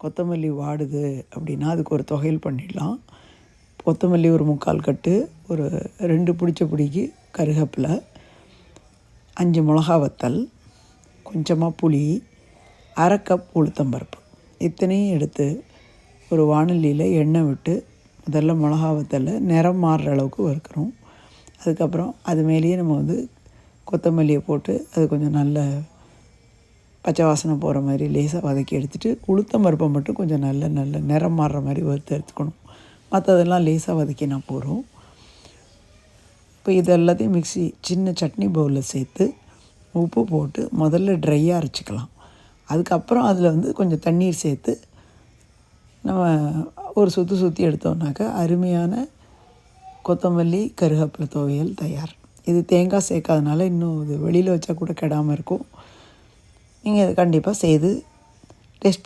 கொத்தமல்லி வாடுது அப்படின்னா அதுக்கு ஒரு தொகையல் பண்ணிடலாம். கொத்தமல்லி ஒரு 3/4 கட்டு, ஒரு 2 பிடிச்ச பிடிக்கு கருவேப்பிலை, 5 மிளகா வத்தல், கொஞ்சமாக புளி, 1/2 கப் உளுத்தம்பருப்பு, இத்தனையும் எடுத்து ஒரு வாணலியில் எண்ணெய் விட்டு முதல்ல மிளகா வத்தலை நிறம் மாறுற அளவுக்கு வறுக்கிறோம். அதுக்கப்புறம் அது மேலேயே நம்ம கொத்தமல்லியை போட்டு அது கொஞ்சம் நல்ல பச்சை வாசனை போகிற மாதிரி லேசாக வதக்கி எடுத்துகிட்டு உளுத்தம் பருப்பை மட்டும் கொஞ்சம் நல்ல நிறம் மாறுற மாதிரி வறுத்து எடுத்துக்கணும். மற்றதெல்லாம் லேசாக வதக்கினா போகிறோம். இப்போ இது எல்லாத்தையும் சின்ன சட்னி பவுலில் சேர்த்து உப்பு போட்டு முதல்ல ட்ரையாக அரைச்சிக்கலாம். அதுக்கப்புறம் அதில் கொஞ்சம் தண்ணீர் சேர்த்து நம்ம ஒரு சுற்றி எடுத்தோம்னாக்கா அருமையான கொத்தமல்லி கருவேப்பிலை துவையல் தயார். இது தேங்காய் சேர்க்காதனால இன்னும் இது வெளியில் வச்சா கூட கெடாமல் இருக்கும். நீங்கள் இதை கண்டிப்பாக செய்து டேஸ்ட்